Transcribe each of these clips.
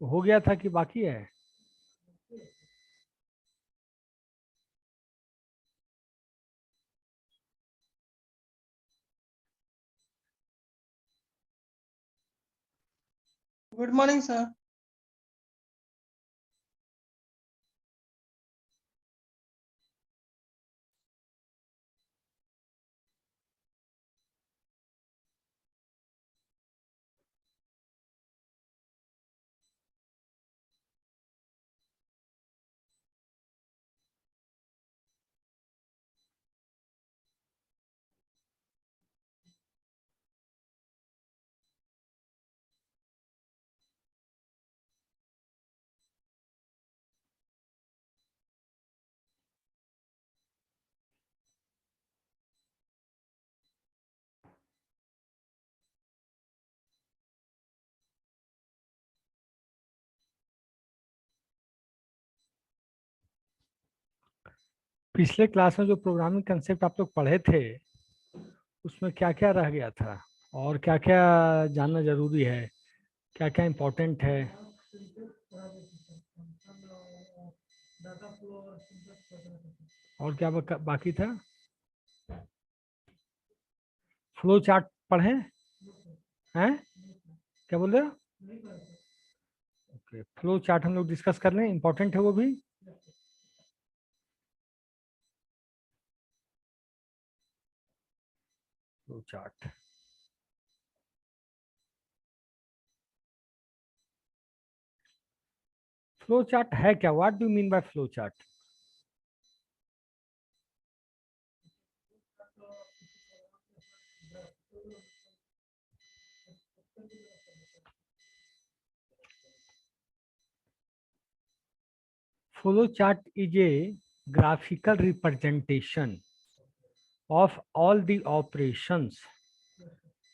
हो गया था कि बाकी है? Good morning sir. पिछले क्लास में जो प्रोग्रामिंग कंसेप्ट आप लोग पढ़े थे उसमें क्या क्या रह गया था और क्या क्या जानना जरूरी है, क्या क्या इम्पोर्टेंट है? और क्या बाकी था? फ्लो चार्ट पढ़े हैं? क्या बोल रहे हो? ओके, फ्लो चार्ट हम लोग डिस्कस कर लें, इम्पोर्टेंट है वो भी। फ्लो चार्ट, फ्लो चार्ट है क्या? What do mean bye flow chart? Flow chart is a graphical representation of all the operations,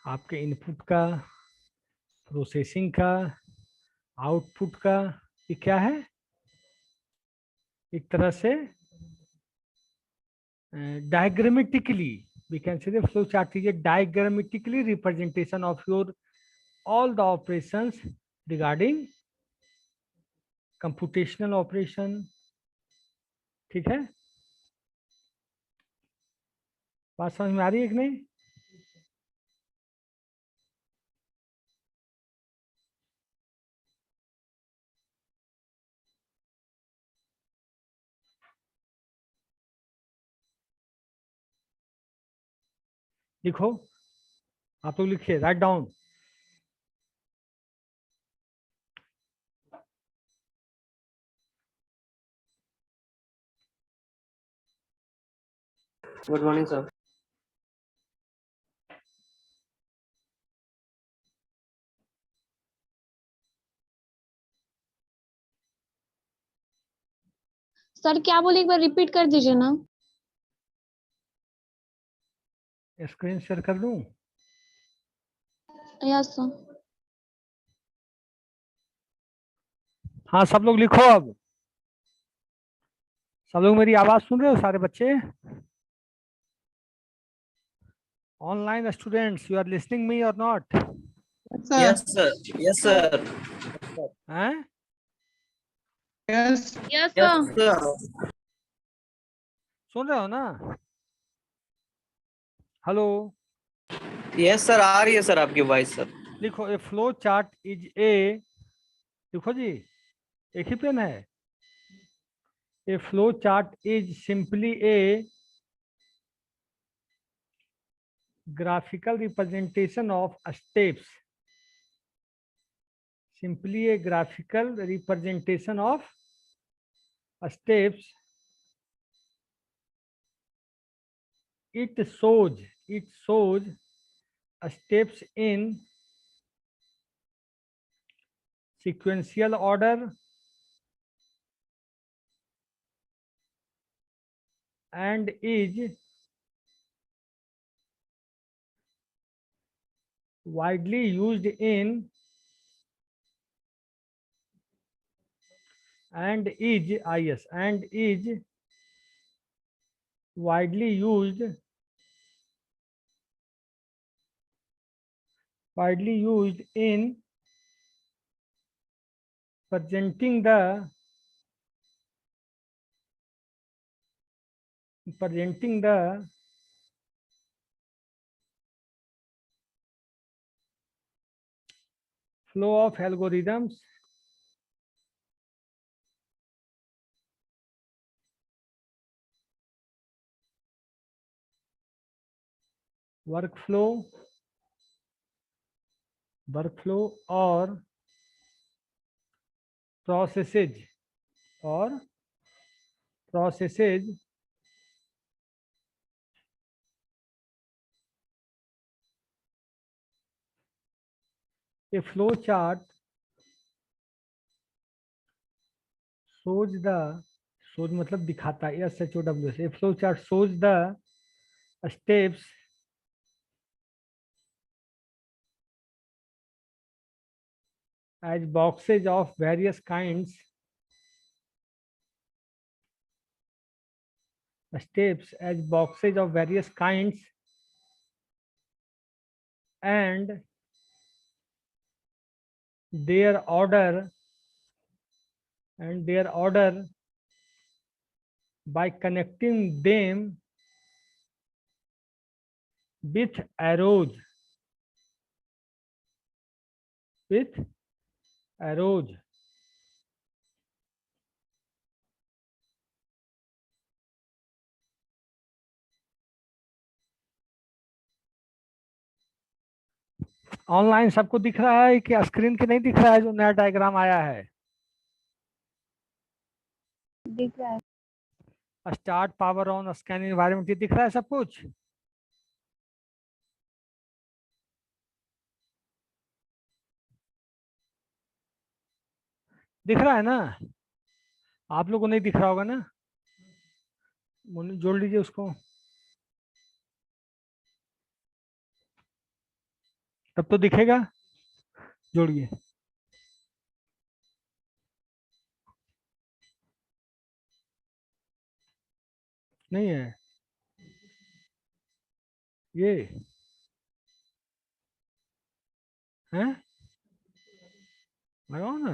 आपके इनपुट का, प्रोसेसिंग का, आउटपुट का। ये क्या है? एक तरह से diagrammatically we can say the flow chart is a diagrammatically representation of your all the operations regarding computational operation। ठीक है, बात समझ में आ रही है कि नहीं? लिखो, आप लोग लिखिए, write down. Good morning sir. Sir क्या बोले, एक बार रिपीट कर दीजिए ना। स्क्रीन शेयर कर दूं? Yes sir. हाँ, सब लोग लिखो अब। सब लोग मेरी आवाज सुन रहे हो? सारे बच्चे online students, you are listening me और not? Yes sir. Yes sir. हैं? Yes yes yes sir. Sir. सुन रहे हो ना? हेलो, यस सर, आ रही है सर आपकी वॉइस सर। लिखो, ए फ्लो चार्ट इज ए, लिखो जी, एक ही पेन है। ए flow chart is simply A graphical representation of steps, simply a graphical representation of steps. It shows steps in sequential order and is widely used in and is widely used in presenting the flow of algorithms workflow और processes a flow chart shows मतलब दिखाता है, SHOWS, a flow chart shows the steps as boxes of various kinds and their order by connecting them with arrows online सबको दिख रहा है कि screen के नहीं दिख रहा है जो नया डायग्राम आया है? दिख रहा है। Start, power on, scan environment, ये दिख रहा है सब कुछ? दिख रहा है ना? आप लोगों को नहीं दिख रहा होगा ना? जोड़ लीजिए उसको, तब तो दिखेगा। जोड़िए। नहीं है ये है, लगाओ ना।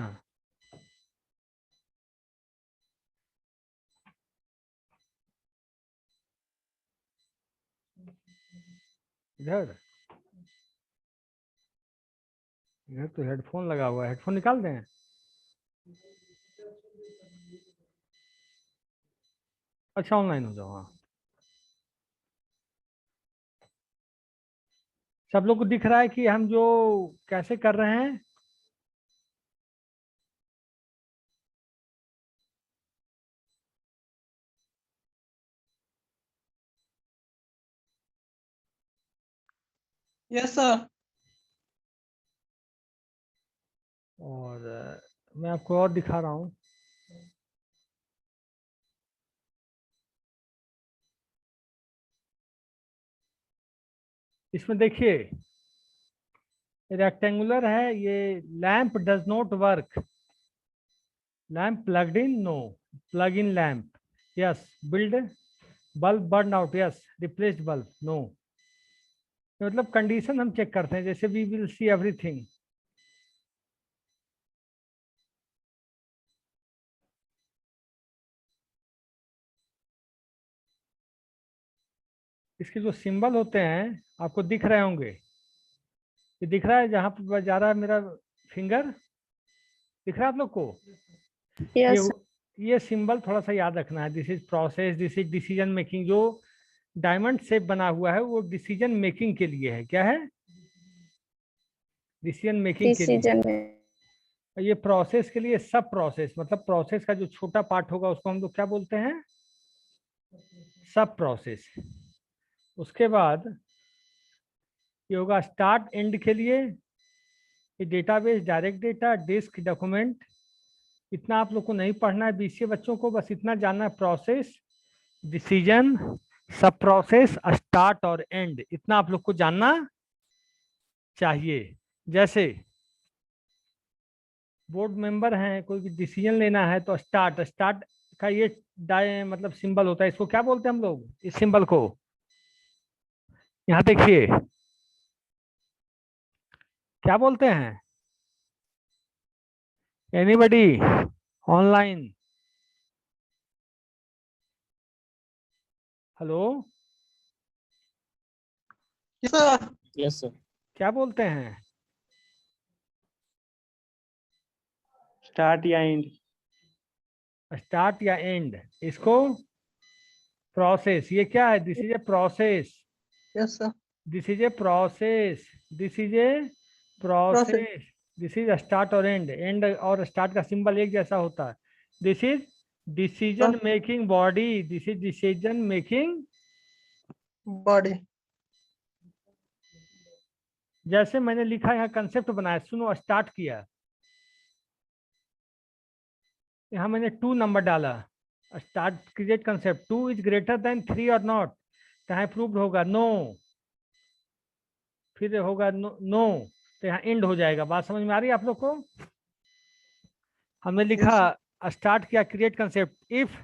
इधर तो हेडफोन लगा हुआ है, हेडफोन निकाल दें। अच्छा ऑनलाइन हो जाओ। हाँ, सब लोग को दिख रहा है कि हम जो कैसे कर रहे हैं? Yes, sir. और मैं आपको और दिखा रहा हूँ। इसमें देखिए रेक्टेंगुलर है ये। Lamp does not work, lamp plugged in, no, plug in lamp, yes, build bulb burn out, yes, replaced bulb, no. मतलब कंडीशन हम चेक करते हैं, जैसे वी विल सी एवरीथिंग। इसके जो सिंबल होते हैं आपको दिख रहे होंगे, ये दिख रहा है जहां पर जा रहा है मेरा फिंगर, दिख रहा है आप लोग को? यस ये सिंबल थोड़ा सा याद रखना है। This is process, this is decision making. जो डायमंड शेप बना हुआ है वो डिसीजन मेकिंग के लिए है। क्या है? डिसीजन मेकिंग के लिए। डिसीजन में। ये प्रोसेस के लिए सब प्रोसेस, मतलब प्रोसेस का जो छोटा पार्ट होगा उसको हम लोग क्या बोलते हैं? सब प्रोसेस। उसके बाद ये होगा स्टार्ट एंड के लिए, ये database, direct data, disk, document. इतना आप लोग को नहीं पढ़ना है, बीसीए बच्चों को बस इतना जानना है, प्रोसेस, डिसीजन, सब प्रोसेस, स्टार्ट और एंड, इतना आप लोग को जानना चाहिए। जैसे बोर्ड मेंबर हैं, कोई भी डिसीजन लेना है तो स्टार्ट का ये मतलब सिंबल होता है। इसको क्या बोलते हैं हम लोग? इस सिंबल को यहाँ देखिए क्या बोलते हैं? Anybody online? Hello, Yes, sir. Yes, sir. क्या बोलते हैं? Start या end? स्टार्ट या एंड? इसको प्रोसेस, ये क्या है? This is a process, Yes, sir. This is a process, this is a process, this is start और एंड। एंड और स्टार्ट का सिंबल एक जैसा होता है। This is decision making body, this is decision making. Body. जैसे मैंने लिखा यहाँ कंसेप्ट बनाया, सुनो, स्टार्ट किया, यहाँ मैंने 2 नंबर डाला, start create concept, 2 is greater then 3 और नॉट, तो यहाँ प्रूव्ड होगा नो, फिर होगा नो, तो यहाँ एंड हो जाएगा। बात समझ में आ रही है आप लोग को? हमने लिखा स्टार्ट किया create concept, if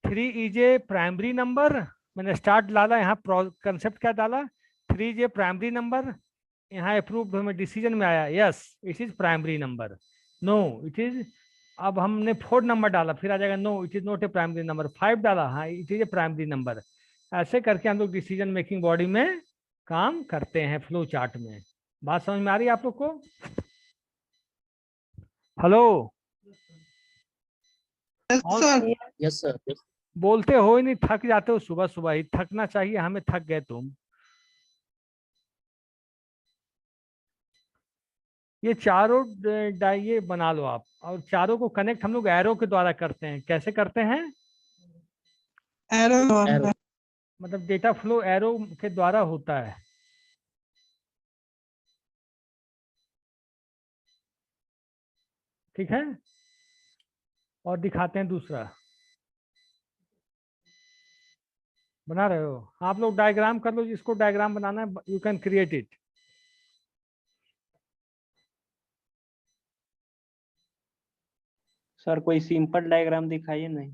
3 is a primary number, मैंने स्टार्ट डाला, यहाँ कंसेप्ट क्या डाला, 3 इज ए प्राइमरी नंबर, यहाँ अप्रूव्ड हमें डिसीजन में आया yes it is primary number, no it is. अब हमने 4 नंबर डाला, फिर आ जाएगा no it is not a primary number, 5 डाला, हाँ it is a primary number. ऐसे करके हम लोग डिसीजन मेकिंग बॉडी में काम करते हैं, फ्लो चार्ट में। बात समझ में आ रही है आप लोग को? Hello, Yes, sir. Yes, sir. Yes. बोलते हो ही नहीं, थक जाते हो सुबह सुबह ही, थकना चाहिए हमें, थक गए तुम। ये चारों ये बना लो आप, और चारों को कनेक्ट हम लोग एरो के द्वारा करते हैं। कैसे करते हैं? Arrow. Arrow. मतलब डेटा फ्लो एरो के द्वारा होता है। ठीक है, और दिखाते हैं दूसरा। बना रहे हो आप लोग? डायग्राम कर लो, जिसको डायग्राम बनाना है you can create it. Sir कोई सिंपल डायग्राम दिखाइए नहीं।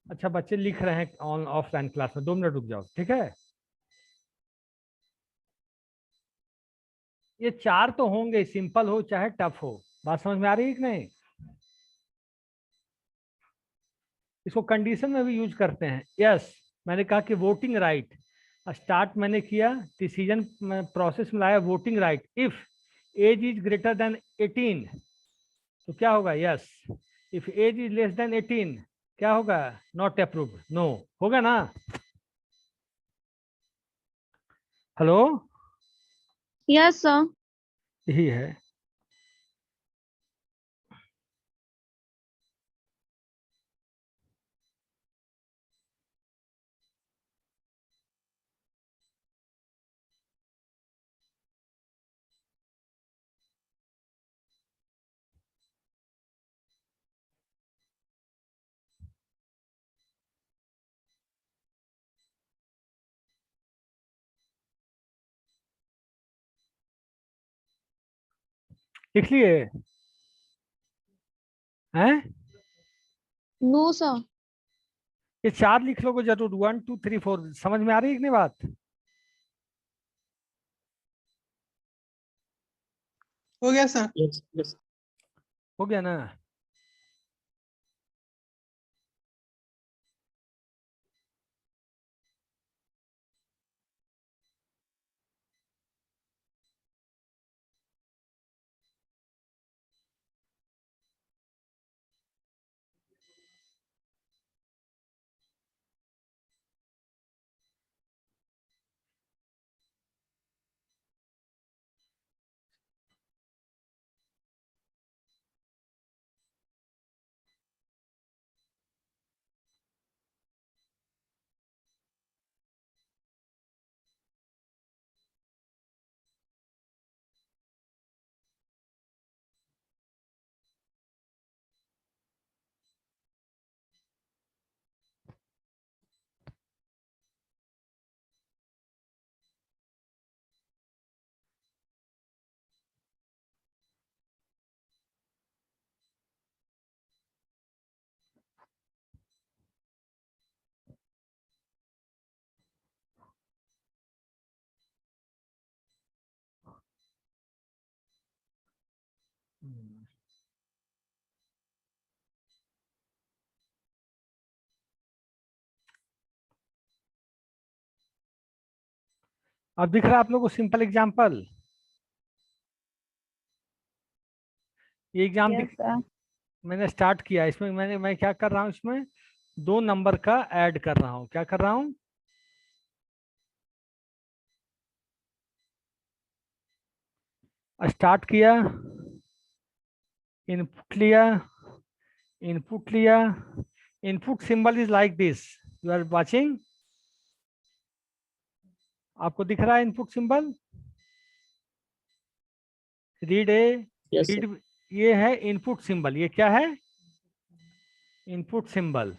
अच्छा, बच्चे लिख रहे हैं ऑन ऑफलाइन क्लास में, 2 मिनट रुक जाओ, ठीक है? ये 4 तो होंगे, सिंपल हो चाहे टफ हो। बात समझ में आ रही है कि नहीं? इसको कंडीशन में भी यूज करते हैं। यस, मैंने कहा कि वोटिंग राइट, स्टार्ट मैंने किया, डिसीजन प्रोसेस में लाया voting right, if age is greater than 18 तो क्या होगा? Yes, if age is less than 18 क्या होगा? नॉट अप्रूव्ड, नो होगा ना? Hello, Yes, sir. यही है। लिख लिए हैं? No, sir. ये 4 लिख लोगे जरूर, 1 2 3 4। समझ में आ रही है कि नहीं बात? हो गया सर। Yes. Yes. हो गया ना? अब दिख रहा है आप लोगों को सिंपल एग्जांपल? ये एग्जाम यस सर। मैंने स्टार्ट किया, इसमें मैं क्या कर रहा हूँ, इसमें 2 नंबर का ऐड कर रहा हूँ। क्या कर रहा हूँ? स्टार्ट किया, इनपुट लिया, इनपुट लिया। Input symbol is like this, you are watching, आपको दिख रहा है input symbol? Read A, yes sir. Read, ये है इनपुट सिंबल। ये क्या है? Input symbol.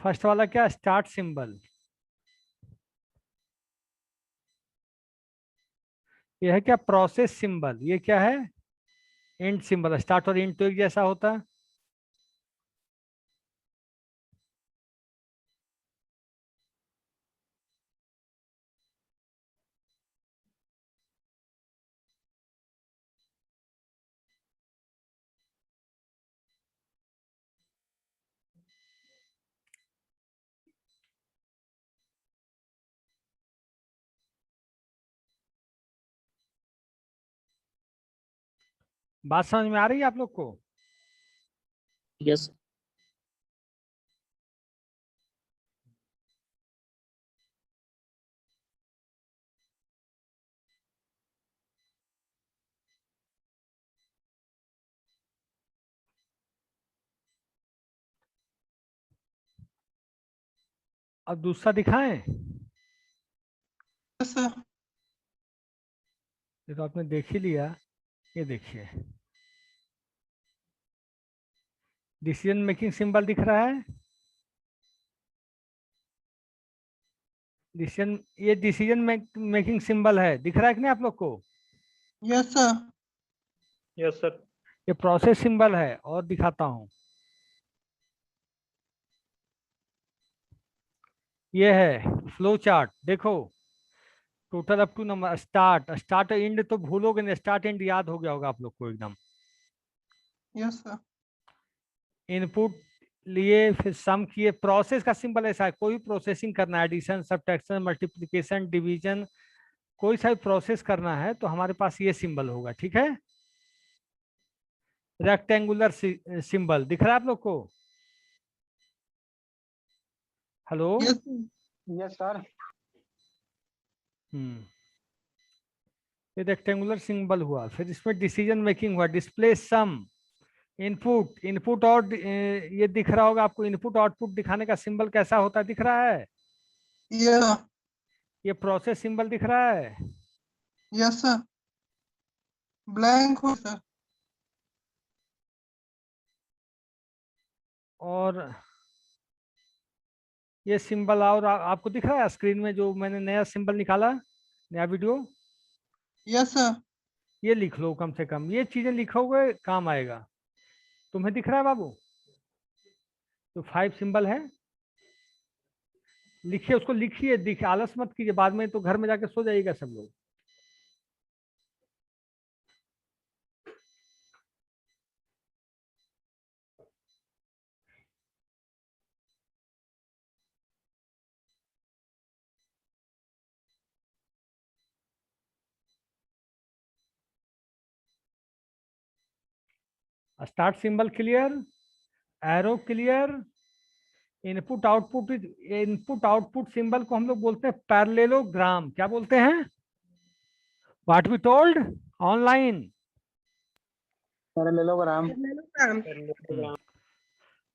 फर्स्ट वाला क्या? Start symbol. ये है क्या? Process symbol. ये क्या है? And symbol. स्टार्ट और एंड तो एक जैसा होता है। बात समझ में आ रही है आप लोग को? यस। अब दूसरा दिखाएं? Yes sir. ये तो आपने देख ही लिया। ये देखिए, डिसीजन मेकिंग सिंबल दिख रहा है। डिसीजन, ये डिसीजन मेकिंग सिंबल है, दिख रहा है कि नहीं आप लोग को? Yes sir. Yes sir. ये प्रोसेस सिंबल है। और दिखाता हूं, ये है फ्लो चार्ट। देखो, total up to number, start, start end तो भूलोगे नहीं, स्टार्ट एंड याद हो गया होगा आप लोग को एकदम। Yes sir. इनपुट लिए, फिर सम किए। प्रोसेस का सिंबल ऐसा है, कोई प्रोसेसिंग करना है, एडिशन, सब्ट्रैक्शन, मल्टीप्लिकेशन, डिवीजन, कोई सा भी प्रोसेस करना है तो हमारे पास ये सिंबल होगा। ठीक है? रेक्टेंगुलर सिंबल दिख रहा है आप लोग को? हेलो? यस। Yes sir. ये रेक्टेंगुलर सिंबल हुआ। फिर इसमें डिसीजन मेकिंग हुआ, डिस्प्ले सम, इनपुट, इनपुट और ये दिख रहा होगा आपको, इनपुट आउटपुट दिखाने का सिंबल कैसा होता है, दिख रहा है? या ये प्रोसेस सिंबल दिख रहा है। Yes sir. ब्लैंक हो सर। और ये सिंबल, और आपको दिख रहा है स्क्रीन में जो मैंने नया सिंबल निकाला, नया वीडियो? Yes sir. ये लिख लो, कम से कम ये चीजें लिखोगे काम आएगा। तुम्हें दिख रहा है बाबू? तो 5 सिंबल है, लिखिए उसको, लिखिए, दिख, आलस मत कीजिए, बाद में तो घर में जाके सो जाइएगा सब लोग। Start symbol clear, arrow clear. Input output, input output symbol को हम लोग बोलते हैं पैरेललोग्राम। क्या बोलते हैं? What we told online. Parallelogram.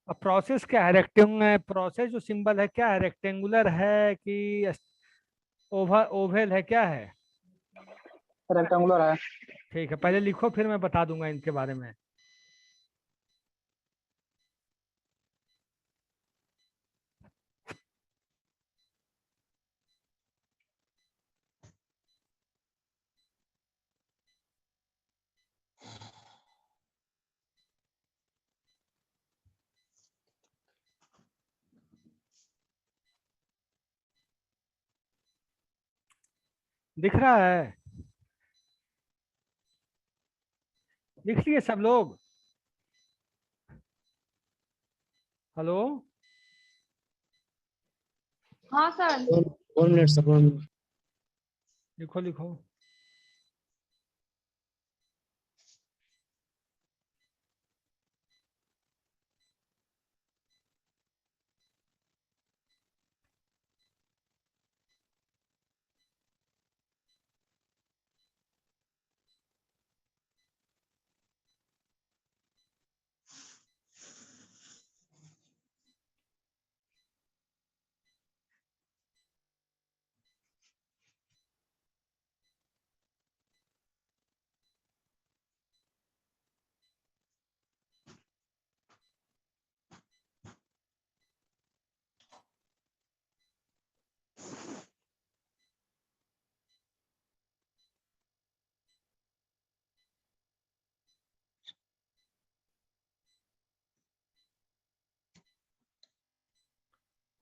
अब प्रोसेस क्या है? रेक्टेंगुलर प्रोसेस जो सिंबल है क्या है? रेक्टेंगुलर है कि ओवल है, क्या है? रेक्टेंगुलर है। ठीक है, पहले लिखो फिर मैं बता दूंगा इनके बारे में। दिख रहा है? लिख लिए सब लोग? हेलो? हाँ सर। 1 minute sir, 1 minute. लिखो लिखो।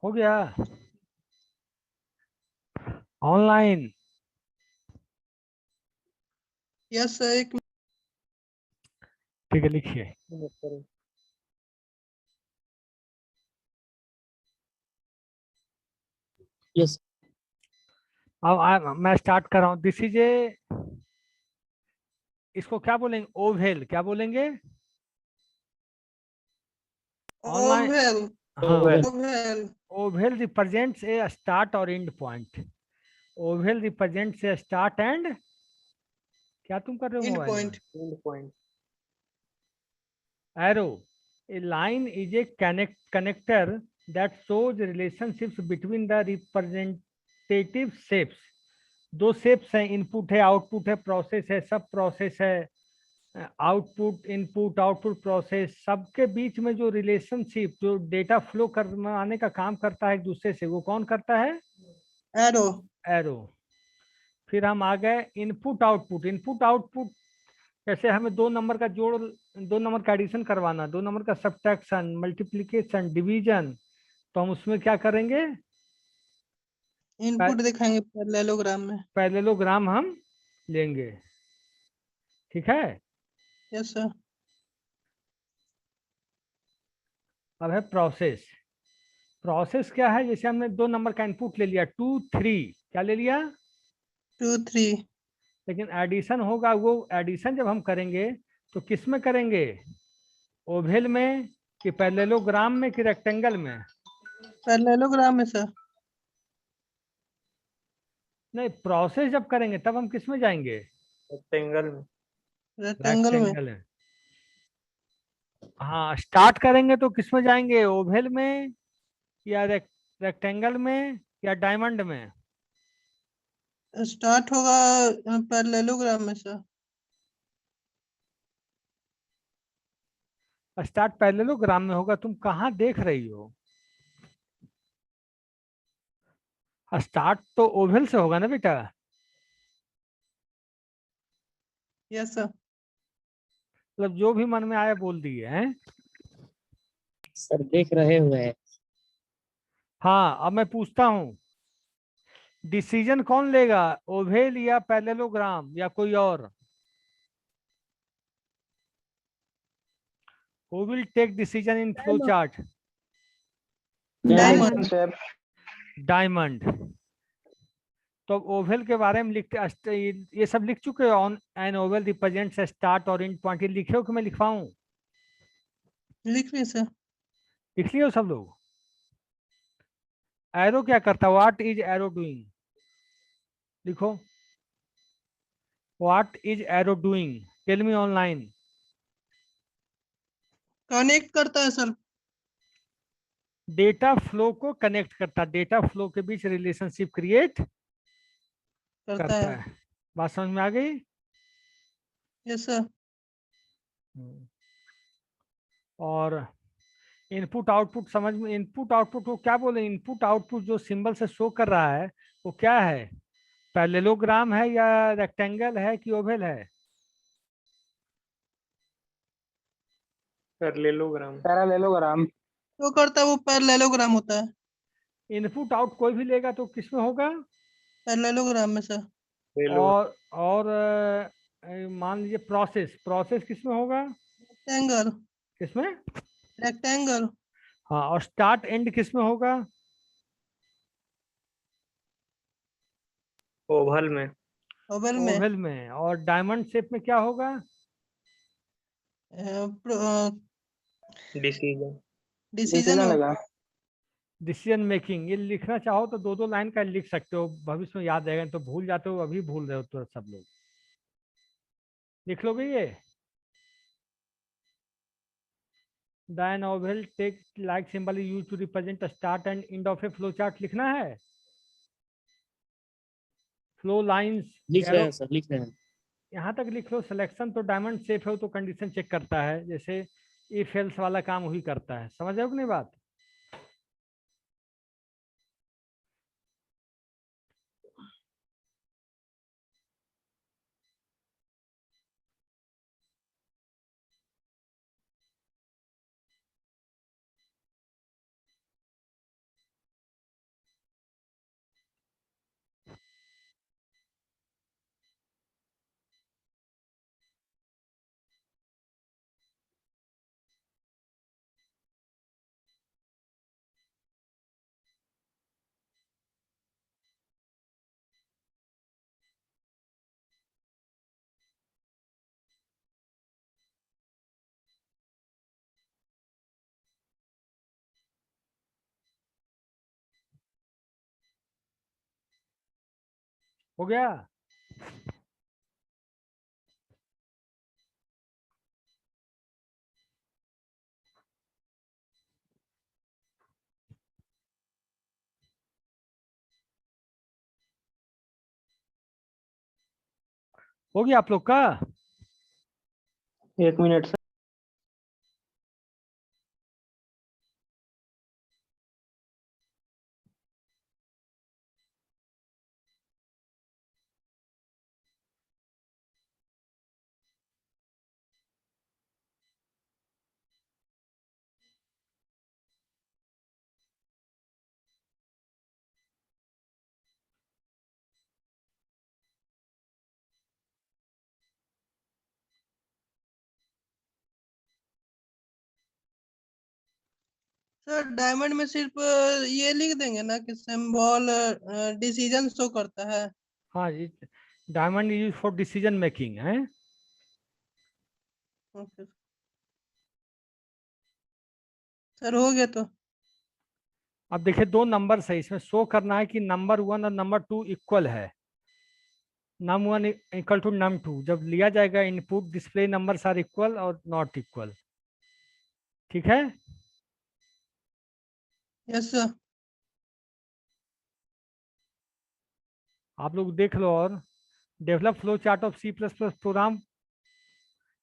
हो गया ऑनलाइन? यस सर, एक ठीक है, लिखिए। यस अब मैं स्टार्ट कर रहा हूँ। दिस इज ए, इसको क्या बोलेंगे? ओवेल। क्या बोलेंगे? ऑनलाइन। ओवेल। हाँ, ओवेल। ओवेल रिप्रेजेंट्स ए स्टार्ट और and point. Oval represents A start and, क्या तुम कर रहे हो एंड मोबाइल में? Point. Arrow. A line is a connector that shows relationships between the representative shapes। दो शेप्स हैं, इनपुट है, आउटपुट है, प्रोसेस है, सब प्रोसेस है, आउटपुट इनपुट आउटपुट प्रोसेस, सबके बीच में जो रिलेशनशिप, जो डेटा फ्लो करवाने का काम करता है एक दूसरे से, वो कौन करता है? एरो। एरो। फिर हम आ गए इनपुट आउटपुट। इनपुट आउटपुट जैसे हमें दो नंबर का जोड़, दो नंबर का एडिशन करवाना, दो नंबर का सब्ट्रैक्शन, मल्टीप्लिकेशन, डिवीजन, तो हम उसमें क्या करेंगे? इनपुट दिखाएंगे पैरेललोग्राम में। पैरेललोग्राम हम लेंगे। ठीक है। Yes sir. अब है प्रोसेस। प्रोसेस क्या है? जैसे हमने दो नंबर का इनपुट ले लिया 2 3, क्या ले लिया? 2 3। लेकिन एडिशन होगा, वो एडिशन जब हम करेंगे तो किस में करेंगे? ओवेल में कि पैरेललोग्राम में कि रेक्टेंगल में? पैरेललोग्राम में सर। नहीं, प्रोसेस जब करेंगे तब हम किस में जाएंगे? रेक्टेंगल में। रेक्टेंगल में। रेक्टेंगल में। हाँ, स्टार्ट करेंगे तो किस में जाएंगे? ओवेल में या रेक्टेंगल में या डायमंड में? स्टार्ट होगा पैरेललोग्राम में सर। स्टार्ट पैरेललोग्राम में होगा। तुम कहाँ देख रही हो? स्टार्ट तो ओवेल से होगा ना बेटा? Yes sir. मतलब जो भी मन में आया बोल दिए हैं। सर देख रहे हुए हैं। हाँ, अब मैं पूछता हूँ, डिसीजन कौन लेगा? ओवेल या पैरेललोग्राम या कोई और? Who will take decision in flow chart? Diamond. Sir diamond. तो ओवेल के बारे में लिखते, ये सब लिख चुके हो। On an oval represents start और एंड पॉइंट, लिखे हो कि मैं लिखवाऊं? लिख रही सर। लिख लिए हो सब लोग? एरो क्या करता है? What is arrow doing? लिखो, what is arrow doing? Tell me online. Connect करता है सर। डेटा फ्लो को कनेक्ट करता है, डेटा फ्लो के बीच रिलेशनशिप क्रिएट करता करता है। है। बात समझ में आ गई? Yes sir. और इनपुट आउटपुट समझ में? इनपुट आउटपुट को क्या बोले? इनपुट आउटपुट जो सिंबल से शो कर रहा है वो क्या है? पैरेललोग्राम है या रेक्टेंगल है कि ओवेल है? पैरेललोग्राम। जो करता है वो पैरेललोग्राम होता है। इनपुट आउट कोई भी लेगा तो किस में होगा? पैरेललोग्राम में सर। और मान लीजिए प्रोसेस, प्रोसेस किस में होगा? रेक्टेंगल। किस में? रेक्टेंगल। हाँ, और स्टार्ट एंड किस में होगा? ओवल में। ओवल में ओवल में। और डायमंड शेप में क्या होगा? डिसीजन डिसीजन लगा। Decision making. ये लिखना चाहो तो दो दो लाइन का लिख सकते हो, भविष्य में याद रहेगा। तो भूल जाते हो, अभी भूल रहे हो तो सब लोग। लिख लोगे ये? Then oval take like symbol use to represent start and end of a flow chart लिखना है। फ्लो लाइंस लिख रहे हैं सर, लिख रहे हैं। यहाँ तक लिख लो। सिलेक्शन तो डायमंड शेप है तो कंडीशन चेक करता है, जैसे इफ एल्स वाला काम वही करता है। समझ रहे हो कि नहीं बात? हो गया? हो गया आप लोग का? 1 मिनट सर। सर डायमंड में सिर्फ ये लिख देंगे ना कि सिंबल डिसीजन शो करता है। हाँ जी, diamond use for decision making है। ओके सर, हो गया तो। अब देखिए दो नंबर है इसमें, शो करना है कि नंबर 1 और नंबर 2 इक्वल है। नम 1 इक्वल टू नम 2 जब लिया जाएगा input display numbers are equal और नॉट इक्वल। ठीक है? Yes sir. आप लोग देख लो। और develop flow chart of C++ program.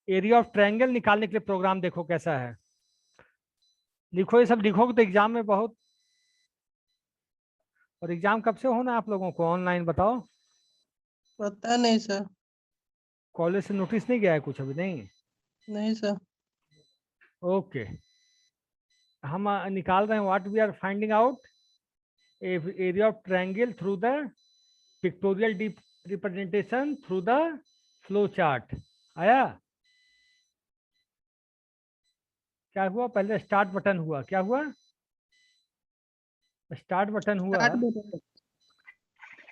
Area of triangle निकालने के लिए प्रोग्राम देखो कैसा है। लिखो, ये सब लिखोगे तो एग्जाम में बहुत। और एग्जाम कब से होना है आप लोगों को ऑनलाइन बताओ? पता नहीं सर। कॉलेज से नोटिस नहीं गया है कुछ अभी? नहीं? नहीं सर। ओके, हम निकाल रहे हैं। What we are finding out area of triangle through the pictorial representation through the flow chart. आया? क्या हुआ? पहले स्टार्ट बटन हुआ। क्या हुआ? स्टार्ट बटन हुआ स्टार्ट बटन।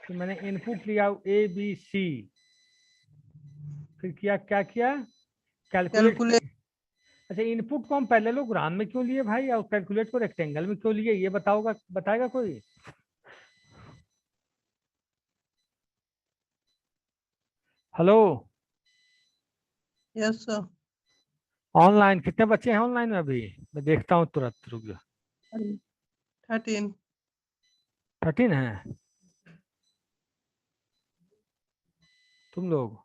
कि मैंने इनपुट लिया ABC, फिर किया क्या किया? कैलकुलेट। कैलकुलेट। अच्छा, इनपुट को हम पैरेललोग्राम में क्यों लिए भाई, और कैलकुलेट को रेक्टेंगल में क्यों लिए? ये बताओगा, बताएगा कोई? Hello, yes sir. ऑनलाइन कितने बच्चे हैं ऑनलाइन में अभी? मैं देखता हूँ तुरंत, रुक जाओ। 13। 13 है तुम लोग?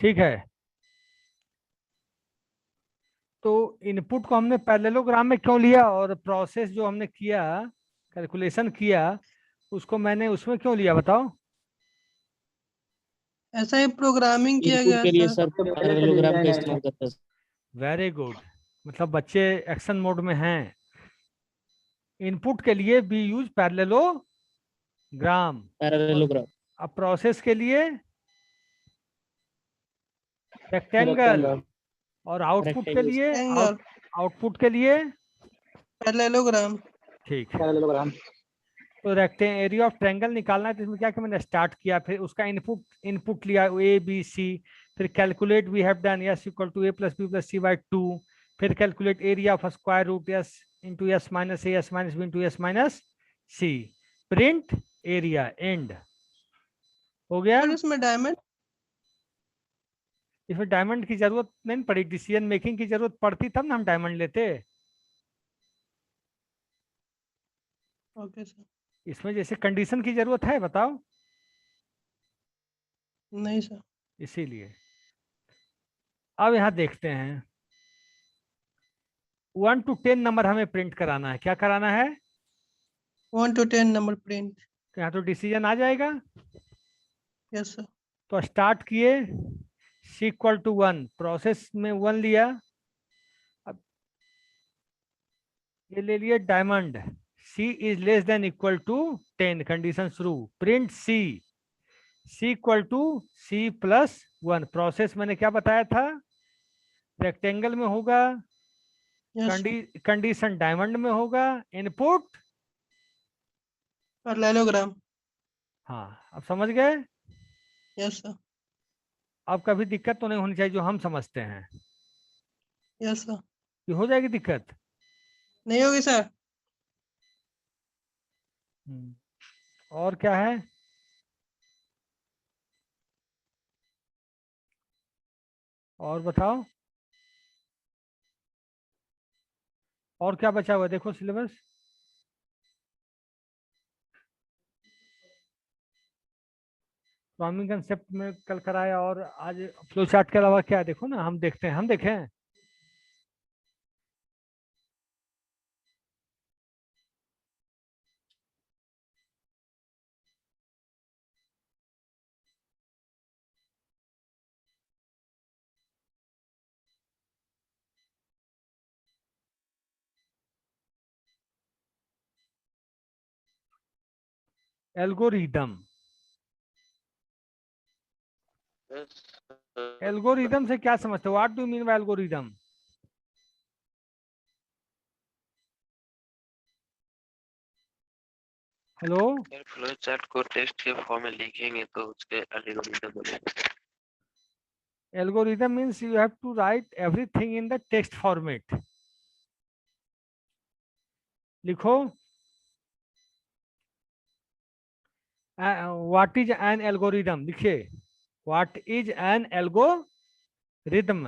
ठीक है। तो इनपुट को हमने पैरेललोग्राम में क्यों लिया, और प्रोसेस जो हमने किया, कैलकुलेशन किया, उसको मैंने उसमें क्यों लिया बताओ? ऐसा ही प्रोग्रामिंग किया इनपुट गया के लिए सर। सर पैरेललोग्राम का इस्तेमाल करते हैं। वेरी गुड, मतलब बच्चे एक्शन मोड में हैं। इनपुट के लिए बी यूज पैरेललोग्राम। पैरेललोग्राम। अब प्रोसेस के लिए रेक्टेंगल। और आउटपुट के लिए रेक्टेंगल। आउटपुट के लिए पैरेललोग्राम। ठीक है। पैरेललोग्राम। तो एरिया ऑफ ट्रायंगल निकालना है, तो इसमें क्या कि मैंने स्टार्ट किया, फिर उसका इनपुट लिया ए बी सी, फिर calculate we have done S equal to A plus B plus C by 2, फिर calculate area of square root S into S minus A S minus B into S minus C, print area, end हो गया। Sir इसमें diamond इसमें diamond की जरूरत नहीं पड़ी, decision making की जरूरत पड़ती तब ना हम डायमंड लेते। Okay sir. इसमें जैसे कंडीशन की जरूरत है, बताओ, नहीं सर। इसीलिए। अब यहाँ देखते हैं 1 to 10 नंबर हमें प्रिंट कराना है। क्या कराना है? 1 to 10 नंबर प्रिंट। तो यहाँ तो डिसीजन आ जाएगा। Yes sir. तो स्टार्ट किए, सी इक्वल टू 1, प्रोसेस में 1 लिया। अब ये ले लिए diamond, C is less than equal to 10, condition शुरू, print C, C equal to C plus 1। Process मैंने क्या बताया था, रेक्टेंगल में होगा, यस कंडीशन डायमंड में होगा, इनपुट। पैरेललोग्राम। हाँ, अब समझ गए। Yes sir. अब कभी दिक्कत तो नहीं होनी चाहिए जो हम समझते हैं। Yes sir. ये हो जाएगी दिक्कत। नहीं होगी सर। और क्या है? और बताओ, और क्या बचा हुआ है? देखो सिलेबस, प्रोग्रामिंग कंसेप्ट में कल कराया, और आज फ्लो चार्ट के अलावा क्या है? देखो ना, हम देखते हैं, हम देखें। एल्गोरिदम, एल्गोरिदम से क्या समझते हो? What do mean by algorithm? Hello, flow chart को टेक्स्ट के फॉर्म में लिखेंगे तो उसके एल्गोरिथम बनेगा। Algorithm means you have to write everything in the text format. लिखो, व्हाट इज एन एल्गोरिदम, लिखिए, what is an algorithm.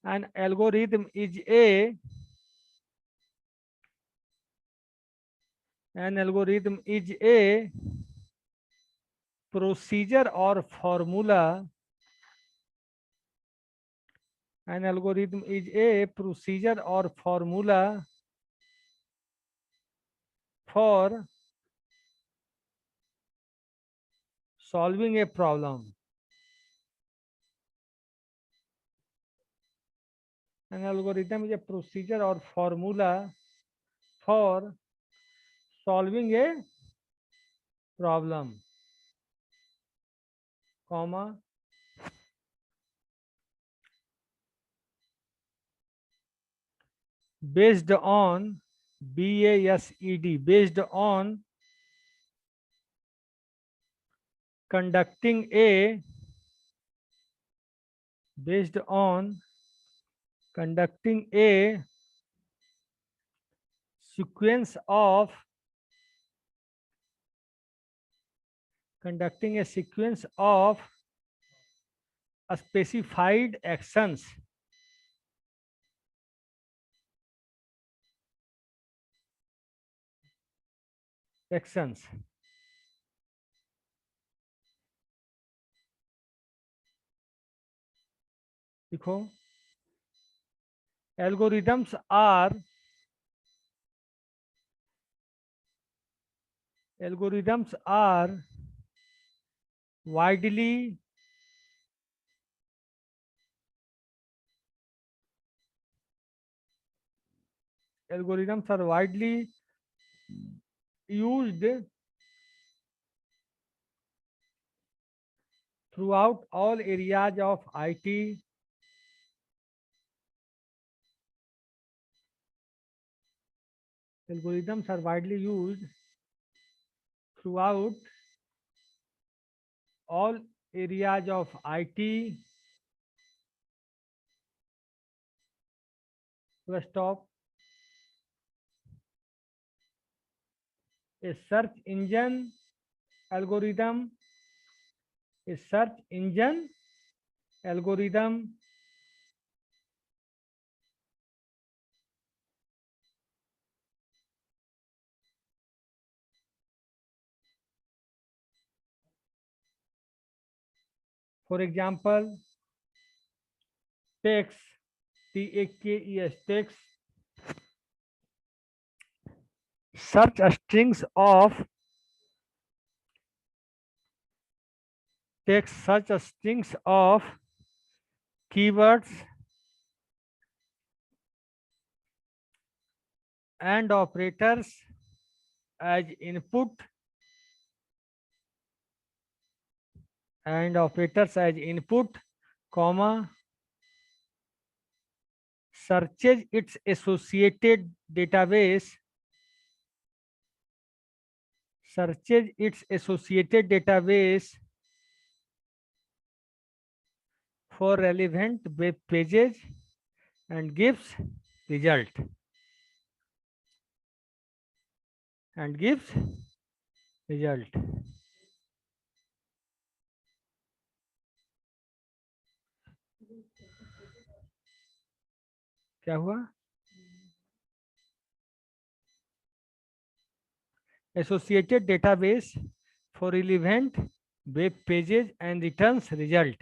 An algorithm is a procedure or formula. An algorithm is a procedure or formula for solving a problem. An algorithm is a procedure or formula for solving a problem, comma, based on BASED, based on conducting a sequence of specified actions देखो, algorithms are widely used throughout all areas of IT, algorithms are widely used throughout all areas of IT. Stop. A search engine algorithm. A search engine algorithm for example text, TAKES, text, search strings of text, such strings of keywords and operators as input comma, searches its associated database for relevant web pages and gives result. क्या हुआ? Associated database for relevant web pages and returns result.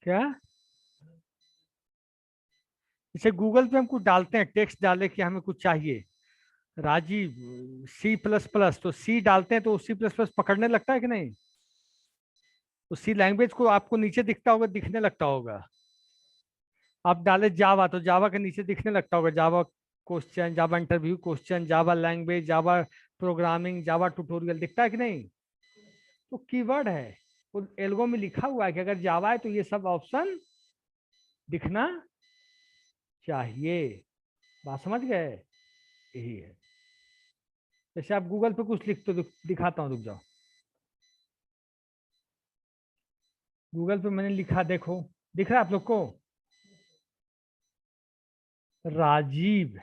क्या? जैसे Google पे हम कुछ डालते हैं, text डाले कि हमें कुछ चाहिए, राजीव C++, तो सी डालते हैं तो C++ पकड़ने लगता है कि नहीं? तो सी लैंग्वेज को आपको नीचे दिखता होगा, दिखने लगता होगा। आप डाले जावा तो जावा के नीचे दिखने लगता होगा, Java question, Java interview question, Java language, Java programming, Java tutorial दिखता है कि नहीं? तो कीवर्ड है, वो एल्गो में लिखा हुआ है कि अगर जावा है तो ये सब ऑप्शन दिखना चाहिए। बात समझ गए? यही है। जैसे आप गूगल पे कुछ लिखते हो, दिखाता हूँ, रुक जाओ। गूगल पे मैंने लिखा, देखो दिख रहा है आप लोग को? राजीव,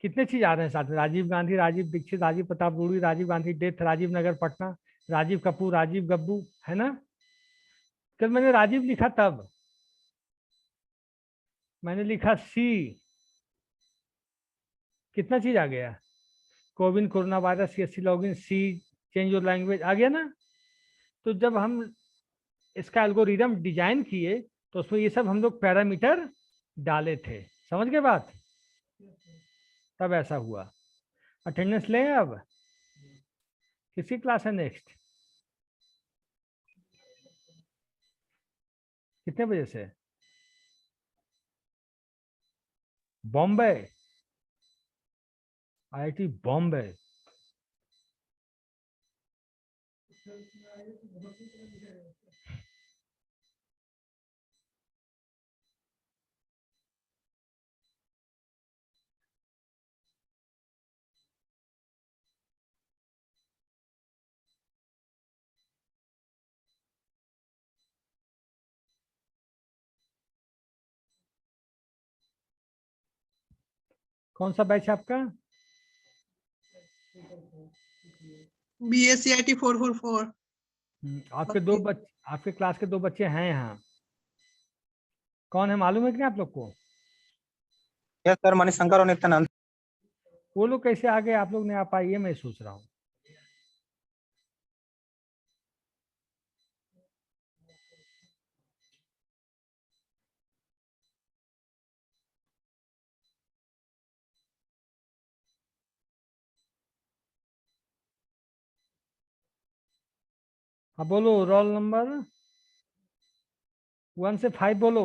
कितने चीज आ रहे हैं साथ में? राजीव गांधी, राजीव दीक्षित, राजीव प्रताप रूड़ी, राजीव गांधी डेथ, राजीव नगर पटना, राजीव कपूर, राजीव गब्बू, है ना? कल मैंने राजीव लिखा, तब मैंने लिखा सी, कितना चीज आ गया? CoWIN, corona virus, CSC login, C, change your language, आ गया ना? तो जब हम इसका एल्गोरिदम डिजाइन किए तो उसमें ये सब हम लोग पैरामीटर डाले थे। समझ गए बात? तब ऐसा हुआ। अटेंडेंस लें अब? किसकी क्लास है नेक्स्ट? कितने बजे से? बॉम्बे, IIT बॉम्बे। कौन सा बैच है आपका? BSc IT 444। आपके दो बच्चे, आपके क्लास के दो बच्चे हैं यहाँ, कौन है मालूम है कि नहीं आप लोग को? यस सर, मणिशंकर और नित्यानंद। वो लोग कैसे आ गए, आप लोग नहीं आ पाए, ये मैं सोच रहा हूँ। हाँ बोलो, रोल नंबर 1 से 5 बोलो।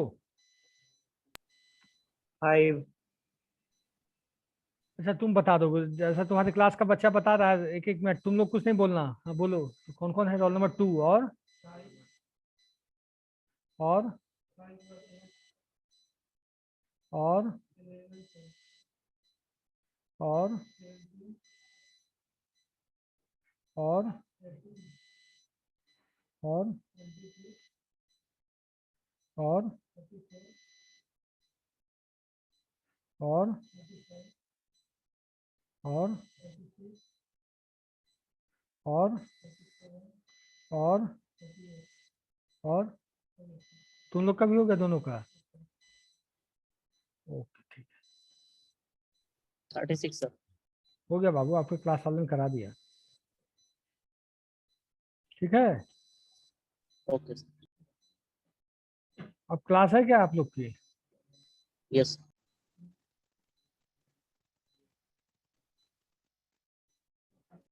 5। अच्छा तुम बता दो, जैसा तुम्हारे क्लास का बच्चा बता रहा है, एक एक मिनट, तुम लोग कुछ नहीं बोलना। हाँ बोलो, कौन कौन है? रोल नंबर 2 और और और और और और और और और और और तुम लोग का भी हो गया दोनों का? ओके ठीक है, 36 सर। हो गया बाबू, आपके क्लास वाले ने करा दिया। ठीक है, ओके सर। अब क्लास है क्या आप लोग की? यस।